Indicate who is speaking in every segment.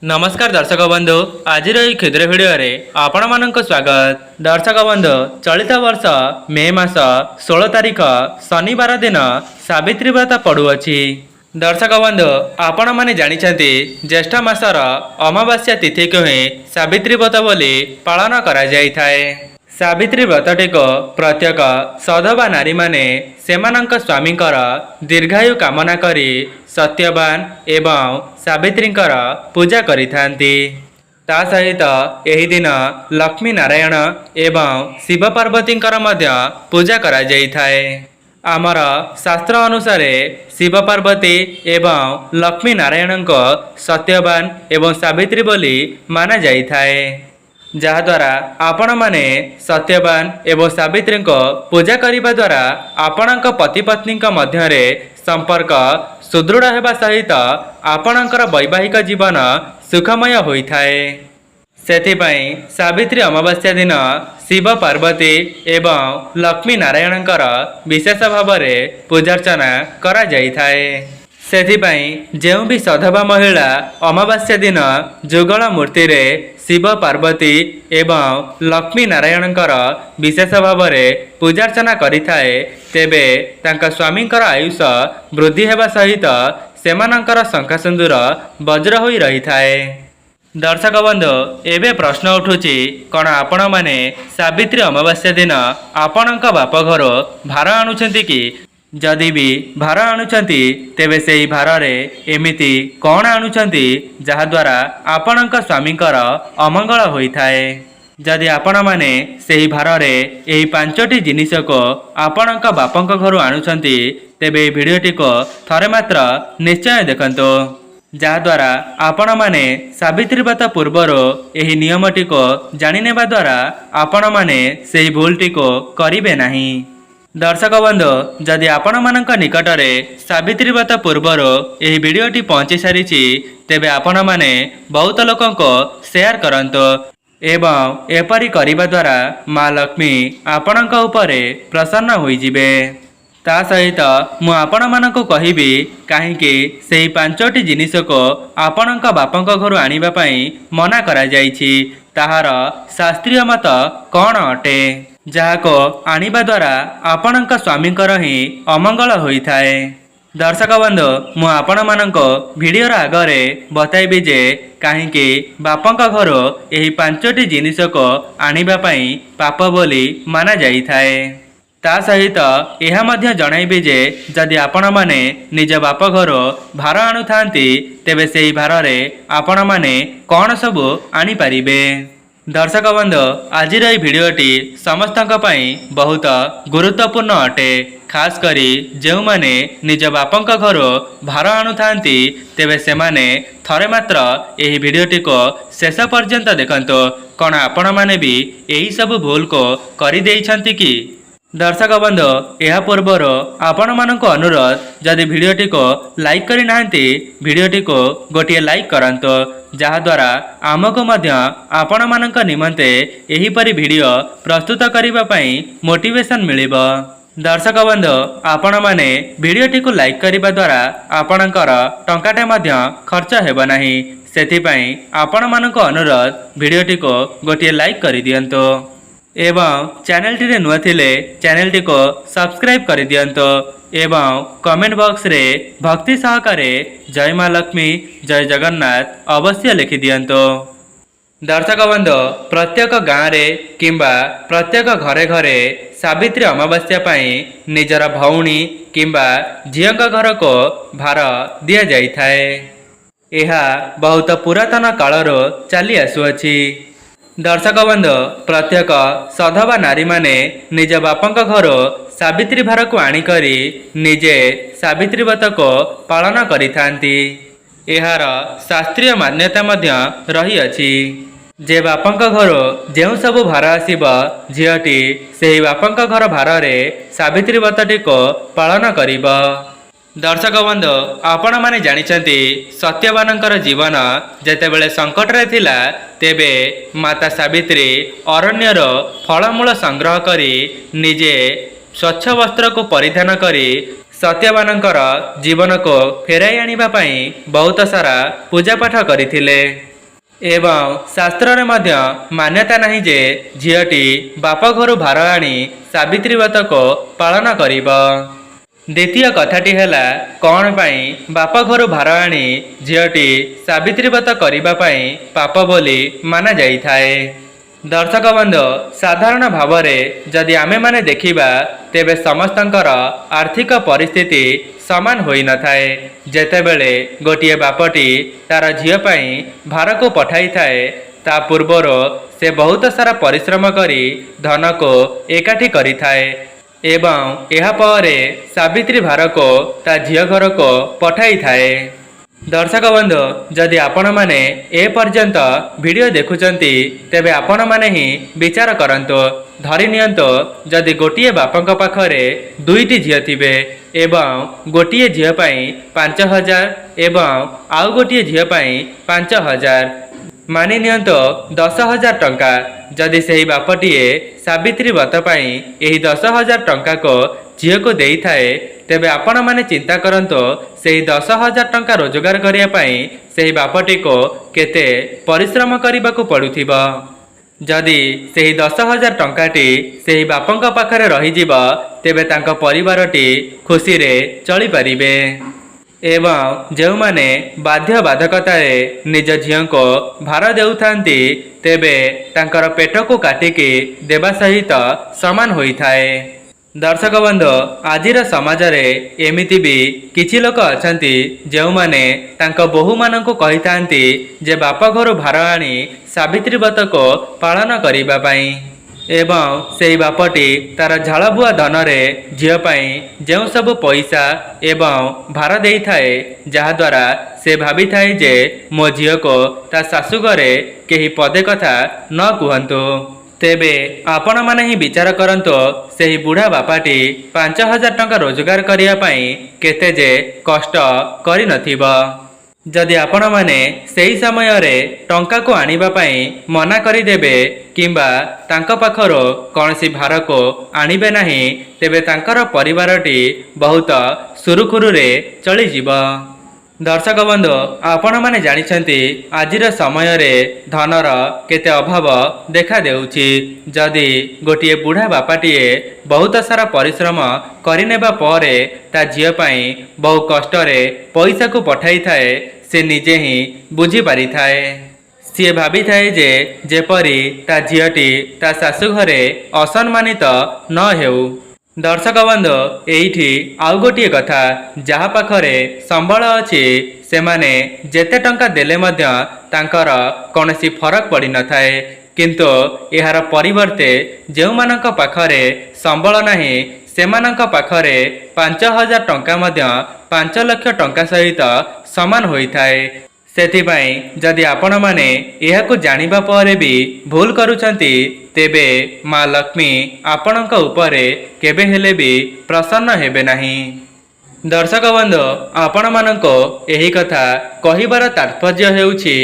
Speaker 1: नमस्कार दर्शक बंधु आज क्षुद्र भिडियो आपण मानक स्वागत। दर्शक बंधु चलित वर्ष मे मास 16 तारिख शनिवार दिन सावित्री व्रत पड़ुअछि। दर्शक बंधु आपण माने जानिछन्ति ज्येष्ठ मासर अमावास्या तिथि को ही सावित्री व्रत बोली पालन करा जाय थाए। सावित्री व्रतटी को प्रत्येक सधवा नारी माने सेमानंक स्वामींकर दीर्घायु कामना करी सत्यवान एवं सावित्रींकर पूजा करिथांती। ता सहित एही दिन लक्ष्मी नारायण एवं शिव पार्वतींकर मध्य पूजा करा जाय थाए। आमर शास्त्र अनुसार शिव पार्वती एवं लक्ष्मी नारायण को सत्यवान एवं सावित्री बोली माना जाय थाए। जहाद्वारा आपण माने सत्यवान एवं सावित्री को पूजा करिबा द्वारा आपणक पति पत्नी मध्य संपर्क सुदृढ़ हेबा सहित आपणकर वैवाहिक जीवन सुखमय होइथाए। सेथिपाई सावित्री अमावास्या दिन शिव पार्वती एवं लक्ष्मी नारायणकर विशेष भाव में पूजार्चना करा जाइथाए। सेथिपाई जेउ भी सधवा महिला अमावास्या दिन जुगल मूर्ति रे शिव पार्वती एवं लक्ष्मी नारायणकर विशेष भाव में पूजार्चना करिथाए तेबे तांका स्वामींकर आयुष वृद्धि हेबा सहित सेमानंकर शंखा सिंदूर वज्र होई रही थाए। दर्शक बंधु एबे प्रश्न उठुची कौन आपण माने सावित्री अमावास्या दिन आपणक बाप घर भार आणुछंती कि जदि भी भार आणुछंती तेबे सेही भार रे एमिति कौन आणुछंती जहाद्वारा आपणक स्वामींकर अमंगल होइथाए। जदि आपण माने सेही भार रे एही पांचटी जिनिस को आपणक बापंक घर आणुछंती तेबे भिडियोटी को थरे मात्र निश्चय देखंतो जहाद्वारा आपण माने सावित्री व्रत पूर्वर एही नियमटी को जानि नेबा द्वारा आपण माने सेही भूलटी को करिबे नाही। दर्शक बंधु जदि आपण मानक निकट में सावित्री व्रत पूर्वर एही वीडियोटी पहुंची सारिछि तेबे आपण माने बहुत लोकों को शेयर करंतो एवं एपरी करिबा द्वारा माँ लक्ष्मी आपणक उपरे प्रसन्न होई जिवे। ता सहित मु आपण मानक कहिबी काहेकि सेही पांचटी जिनिस को आपणक बापंक घर आनिबा पई मना करा जाइछि ताहार शास्त्रीय मत कौन अटे जहाको आनिबा द्वारा आपणक स्वामींकर ही अमंगल होइथाए। दर्शक बंधु मु आपण मानको भिडियोर आगरे बताइबी जे काहेकि बापंक घर एही पांचटी जिनिस को आनिबा पई पाप बोली माना जाइथाए। ता सहित यह मध्य जणाइबी जे जदि आपण माने निज बाप घर भार आणुथांती तेबे सेही भार रे आपण माने कौन सबु आनी पारिबे। दर्शक बंधु आज भिडियोटी समस्तक पई बहुत गुरुत्वपूर्ण अटे खास करी जो माने निज बापंक घर भार आणुथांती तेबे सेमाने थरे मात्र एही भिडियोटी को शेष पर्यंत देखंतो कौन आपण माने भी यही सब भूल को करि देइछंती कि। दर्शक बंधु यह पूर्वर आपण मानक अनुरोध जदि भिडियोटी को लाइक करि नाहंती भिडियोटी को गोटिए लाइक करंतो जहाद्वारा आमको मध्य आपण मानक निमंते एही परि भिडियो प्रस्तुत करिबा पई मोटिवेशन मिलिबो। दर्शक बंधु आपण माने भिडियोटी को लाइक करिबा द्वारा आपणकर टंकाटे मध्य खर्च हेबो नाही सेथिपई आपण मानक अनुरोध भिडियोटी को गोटिए लाइक करि दियंतो एवं चैनल टी नुआ थिले चैनल टी को सब्सक्राइब कर दियंतो एवं कमेंट बॉक्स रे भक्ति सहकारे जय माँ लक्ष्मी जय जगन्नाथ अवश्य लिखि दियंतो। दर्शक बंधु प्रत्येक गाँव रे किंबा प्रत्येक घरे घरे सावित्री अमावास्या पई निजर भौणी किंबा झियक घर को भार दिया जाइथाए। यह बहुत पुरातन कालरो चली आसुअछि। दर्शक बंधु प्रत्येक सधवा नारी माने निज बापंक घर सावित्री भार को आनिकरी निजे सावित्री व्रत को पालन करिथांती। एहार शास्त्रीय मान्यता मध्य रही अछि जे बापंक घर जेउ सब भार आसीब झियटी सेही बापंक घर भार रे सावित्री व्रतटी को पालन करिब। दर्शक बंधु आपण माने जानिछंती सत्यवानंकर जीवन जेतेबेले संकट रे थिला तेबे माता सावित्री अरण्यर फलमूल संग्रह करी निजे स्वच्छ वस्त्र को परिधान करी सत्यवानंकर जीवन को फेराई आनिबा पई बहुत सारा पूजा पाठ करिथिले। एवं शास्त्र रे मध्य मान्यता नहीं जे झीटी बाप घर भार आनी सावित्री व्रत को पालन करिब। द्वितीय कथाटी हैला कौन पाई बाप घर भार आनी झीटी सावित्री व्रत करिबा पाई पाप बोली माना जाई थाए। दर्शक बंधु साधारण भाव में जदि आमे माने देखिबा तेबे समस्तंकर आर्थिक परिस्थिति समान होई न थाए। जेतेबेले गोटिए बापटी तार झील पाई भार को पठाई थाए ता पूर्वर से बहुत सारा परिश्रम करी धन को एकाठी करी थाए एवं यह परे सावित्री भार को ता झील घर को पठाई थाए। दर्शक बंधु जदि आपण माने ए पर्यंत वीडियो देखुचंती तेबे आपण माने ही विचार करंतो। धरि नियंतो जदि गोटिए बापंक पाखरे दुईटी झील थिबे एवं गोटिए झील पाई 5000 एवं आउ गोटिए झील पाई 5000 मानि नियंतो 10,000 टंका। जदि सही बापटीए सावित्री व्रत पाई एही 10,000 टंका को झील को देई थाए तेबे आपण माने चिंता करंतो सेही 10,000 टंका रोजगार करिया पाई सेही बापटी को केते परिश्रम करिबाकू पड़ुथिबा। जदि सेही 10,000 टंकाटी सेही बापंक पाखरे रही जिबा तेबे तांको परिवारटी खुशी रे चली परिबे एवं जो माने बाध्य बाधकतारे निज झील को भार देउथांती तेबे तांकर पेट को काटिकी देवा सहित समान होई थाए। दर्शक बंधु आजिर समाज रे एमिति भी किछि लोक अछंती जो माने तांको बोहू माननकु कहि थांती जे बाप घर भार आनी सावित्री व्रत को पालन करिबा पाई एवं सेही बापटी तार झालबुआ धन रे झील पाई जो सब पैसा एवं भार देई थाए जहा द्वारा से भाभी थाए जे मो झील को ता सासु घरे केही पदे कथा न कुहंतु। तेबे आपण माने ही विचार करंतो सेही बुढ़ा बापाटी 5,000 टंका रोजगार करिया पाई केते जे कष्ट करि नथिबा। जदि आपण माने सेही समय रे टंका को आनिबा पाई मना करि देबे किंबा तांको पाखरो कोनसी भार को आनिबे नाही तेबे तांकर परिवारटी बहुत सुरुखुरु रे चली जिबा। दर्शक बंधु आपण माने जानिछंती आजिर समय रे धनर केते अभाव देखा देउछि। जदि गोटिए बुढ़ा बापाटीए बहुत सारा परिश्रम करिनेबा परे ता झील पाई बहु कष्ट रे पैसा को पठाई थाए से निजे ही बुझी पारि थाए। सी भाभी थाए जे जेपरी ता झीलटी ता सासु घरे असम्मानित न हेउ। दर्शक बंधु एइठी आउ गोटिए कथा जहा पाखरे संबल अछि सेमाने जेते टंका देले मध्य तांकर कोनसी फरक पड़ी न थाए किंतु एहार परिवर्ते जेउ मानक पाखरे संबल नाही सेमानक पाखरे 5,000 टंका मध्य 5 लाख टंका सहित समान होई थाए। सेथिपाई जदि आपण माने एहाकु जानिबा परे भी भूल करूछंती तेबे माँ लक्ष्मी आपणक उपरे केबे हेले भी प्रसन्न हेबे नाही। दर्शक बंधु आपण मानको एही कथा कहिबार तात्पर्य हेउछि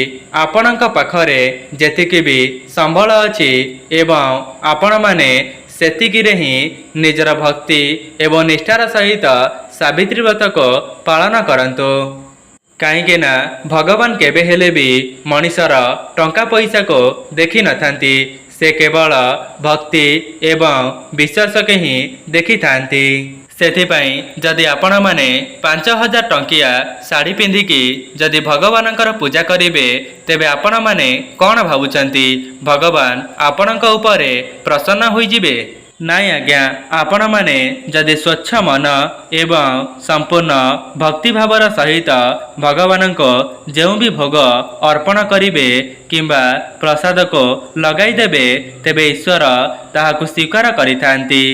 Speaker 1: आपणक पाखरे जेतिकी भी संबल अछि एवं आपण माने सेतिकिरे ही निजर भक्ति एवं निष्ठार सहित सावित्री व्रत को पालन करंतु। कहीं ना भगवान केबे हेले भी मनीषर टंका पैसा को देखी नथांती से केवल भक्ति एवं विश्वास के ही देखी थांती। सेथिपाई जदि आपण माने 5,000 टंकिया साड़ी पिंधिकी जदि भगवानंकर पूजा करिवे तेबे आपण माने कौन भावुचंती भगवान आपणक उपरे प्रसन्न होई जिवे? नाई आज्ञा आपण माने जदि स्वच्छ मन एवं संपूर्ण भक्ति भावर सहित भगवान को जो भी भोग अर्पण करिवे किंबा प्रसाद को लगाई देबे तेबे ईश्वर ताहाकु स्वीकार करिथांती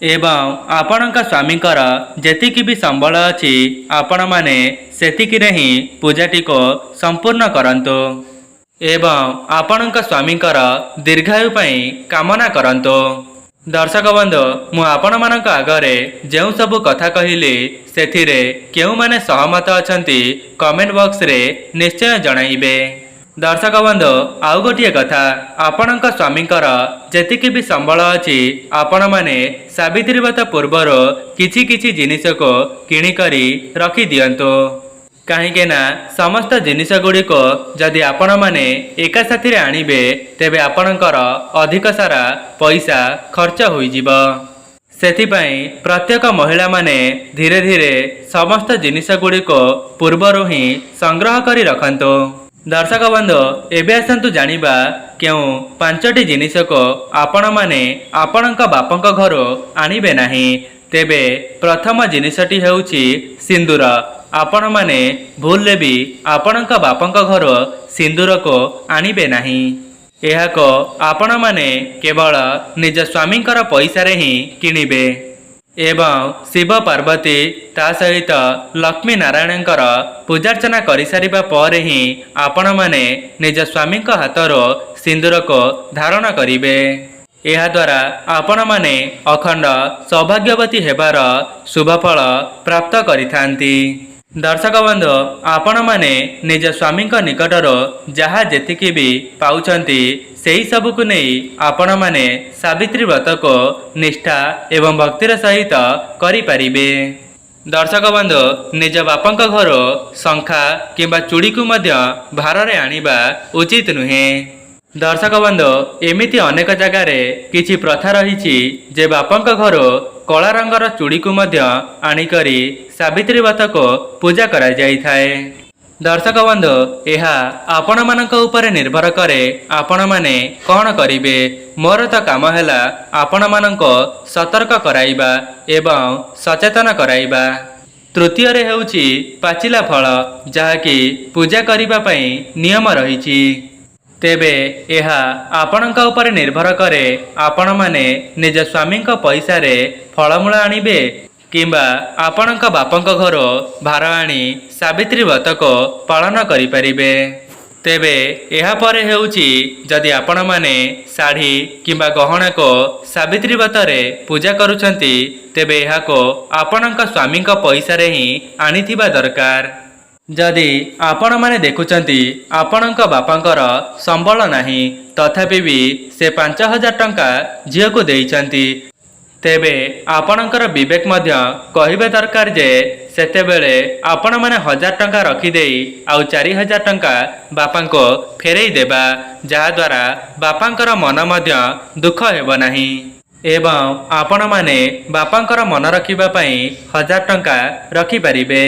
Speaker 1: एवं आपणक स्वामीकर जेतिकी भी संबल अछि आपण माने सेतिकिरे ही पूजाटी को संपूर्ण करंतु एवं आपणक स्वामीकर दीर्घायु पई कामना करंतु। दर्शक बंधु मु आपण मानक आगरे जो सबु कथा कहिली सेथिरे केउ माने सहमत अछंती कमेंट बॉक्स रे निश्चय जणाइबे। दर्शक बंधु आउ गोटिए कथा आपणक स्वामीकर जेतिकी भी संबल अछि आपण माने सावित्री व्रत पूर्वर किछि किछि जिनिस को किणी करी रखी दियंतु कहीं ना समस्त जिनिस गुड़िक जदि आपण मैंने एका साथी आणिबे तेबे आपणकर अधिक सारा पैसा खर्च होइजिब। सेथिपाई प्रत्येक महिला माने धीरे धीरे समस्त जिनिस गुड़िक पूर्वरु ही संग्रह करी रखंतु। दर्शक बंधु एबे आसंतु जानिबा क्यों 5टी जिनिस को आपण माने आपणक बापंक घर आणिबे नाही। तेबे प्रथम जिनिसटी हेउची सिंदूर। आपण माने भूलले भी आपणक बापंक घर सिंदूर को आणिबे नाही। यह को आपण माने केवल निज स्वामींकर पैसा रे ही किनिबे एवं शिव पार्वती ता सहित लक्ष्मी नारायणकर पूजार्चना करि सारिबा पर ही आपण माने निज स्वामींक हाथरो सिंदूर को धारण करिबे। यह द्वारा आपण माने अखंड सौभाग्यवती हेबार शुभफल प्राप्त करिथांती। दर्शक बंधु आपण माने निज स्वामी निकटर जहा जेतिकी भी पाउछंती सेही सबु को नहीं आपण माने सावित्री व्रत को निष्ठा एवं भक्तिर सहित करि परिबे। दर्शक बंधु निज बापंक घर शंखा किंबा चूड़ी को मध्य भार रे आनिबा उचित नुहे। दर्शक बंधु एमिति अनेक जगार किछि प्रथा रही जे बापंक घर कला रंगर चूड़ी को मध्य आनिकरी सावित्री व्रत को पूजा करा जाई थाए। दर्शक बंधु यह आपण मानक ऊपर निर्भर करे आपण माने कौन करिवे। मोर तो काम हैला आपण मानक सतर्क कराइबा एवं सचेतन कराइबा। तृतीय रे हेउची पाचिला फल जहाँकि पूजा करिबा पई नियम रहिछि। तेबे यह आपणक ऊपर निर्भर करे आपण माने निज स्वामींक पैसा रे फलमूल आनिबे किंबा आपणक बापंक घर भार आनी सावित्री व्रत को पालन करि परिबे। तेबे यह पर हेउची जदि आपण माने साड़ी किंबा गहना को सावित्री व्रत रे पूजा करूछंती तेबे यह को आपणक स्वामींक पैसा रे ही आनिथिबा दरकार। जदि आपण माने देखुचंती आपणक बापांकर संबल नाही तथापि भी से 5000 टंका झियो को देइचंती तेबे आपणकर विवेक मध्य कहिबे दरकार जे सेते बेले आपण माने 1000 टंका रखी देई आउ 4000 टंका बापांको फेरई देबा जहा द्वारा बापांकर मन मध्य दुख हेबो नाही एवं आपण माने बापांकर मन रखिबा पई 1000 टंका रखि परिबे।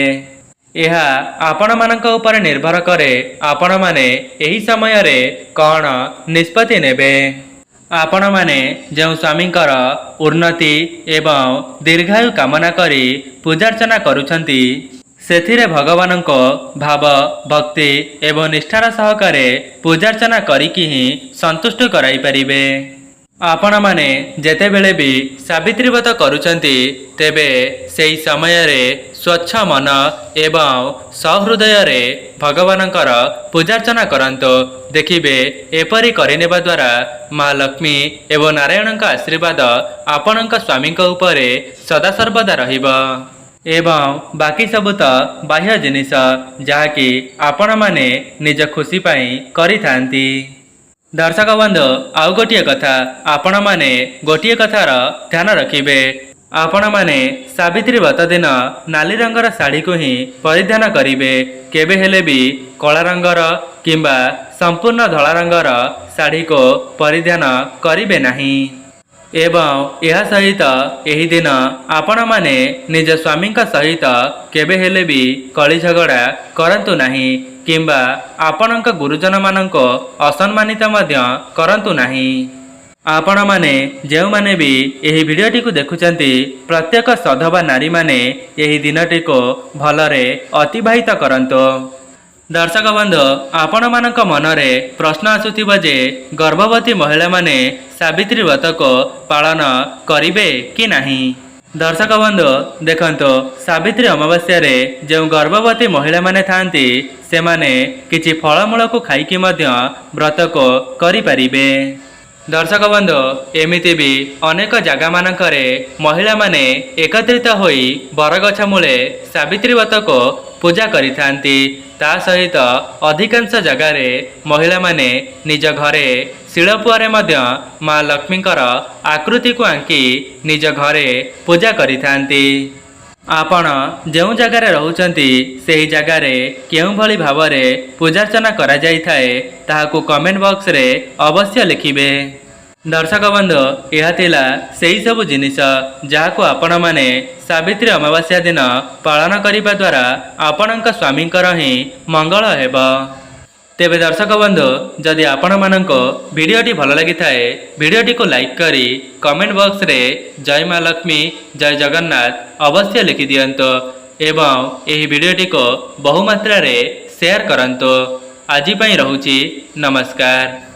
Speaker 1: यह आपण मानक ऊपर निर्भर करे आपण माने एही समय रे कौन निष्पत्ति नेबे। आपण माने जो स्वामींकर उन्नति एवं दीर्घायु कामना करी पूजार्चना करूछंती सेथिरे भगवानंको भाव भक्ति एवं निष्ठार सहकारे पूजार्चना करिकी ही संतुष्ट कराई परिबे। आपण माने जेते बेले भी सावित्री व्रत करूछंती तेबे सेही समय रे स्वच्छ मन एवं सहृदय रे भगवानंकर पूजार्चना करंतो। देखिबे एपरी करिनेबा द्वारा माँ लक्ष्मी एवं नारायणक आशीर्वाद आपणक स्वामींक उपरे सदा सर्वदा रहिबो एवं बाकी सब तो बाह्य जिनिस जहाँकि आपण माने निज खुशी पाई करिथांती। दर्शक बंधु आउ गोटे कथा आपण माने गोटे कथार ध्यान रखिबे। आपण माने सावित्री व्रत दिन नाली रंगर साड़ी को ही परिधान करिवे केबे हेले भी कला रंगर किंबा संपूर्ण धला रंगर साड़ी को परिधान करिवे नाही एवं यह सहित एही दिन आपण माने निज स्वामी सहित केबे हेले भी कली झगड़ा करंतु नाही किंबा आपणक गुरुजन मानक असम्मानित मध्य करंतु नाही। आपण माने जेउ माने भी एही वीडियोटी को देखुचंती प्रत्येक सधवा नारी माने एही दिनटी को भलरे अतिबाहित करंतो। दर्शक बंधु आपण मानक मनरे प्रश्न आसुथिबो जे गर्भवती महिला माने सावित्री व्रत को पालन करिवे कि नाही। दर्शक बंधु देखंतो सावित्री अमावास्या रे जो गर्भवती महिला माने थांती से माने किछि फलमूल को खाइकी मध्य व्रत को करि परिबे। दर्शक बंधु एमिति भी अनेक जगह मानकरे महिला माने एकत्रित होई बरगछ मूले सावित्री व्रत को पूजा करिथांती। ता सहित अधिकांश जगार महिला माने निज घरे शिलपुआरे मध्य माँ लक्ष्मींकर आकृति को आंकी निज घरे पूजा करिथांती। आपण ଯେଉଁ ଜାଗାରେ ରହୁଛନ୍ତି ସେହି ଜାଗାରେ କେଉଁଭଳି ଭାବରେ ପୂଜାର୍ଚ୍ଚନା କରାଯାଇଥାଏ ତାହାକୁ କମେଣ୍ଟ ବକ୍ସରେ ଅବଶ୍ୟ ଲିଖିବେ। ଦର୍ଶକ ବନ୍ଧୁ, ଏହା ଥିଲା ସେହି ସବୁ ଜିନିଷ ଯାହାକୁ ଆପଣମାନେ ସାବିତ୍ରୀ ଅମାବାସ୍ୟା ଦିନ ପାଳନ କରିବା ଦ୍ୱାରା ଆପଣଙ୍କ ସ୍ୱାମୀଙ୍କର ହିଁ ମଙ୍ଗଳ ହେବ। ତେବେ ଦର୍ଶକ ବନ୍ଧୁ, ଯଦି ଆପଣମାନଙ୍କୁ ଭିଡ଼ିଓଟି ଭଲ ଲାଗିଥାଏ ଭିଡ଼ିଓଟିକୁ ଲାଇକ୍ କରି କମେଣ୍ଟ ବକ୍ସରେ ଜୟ ମା ଲକ୍ଷ୍ମୀ ଜୟ ଜଗନ୍ନାଥ ଅବଶ୍ୟ ଲେଖିଦିଅନ୍ତୁ ଏବଂ ଏହି ଭିଡ଼ିଓଟିକୁ ବହୁମାତ୍ରାରେ ସେୟାର କରନ୍ତୁ। ଆଜି ପାଇଁ ରହୁଛି, ନମସ୍କାର।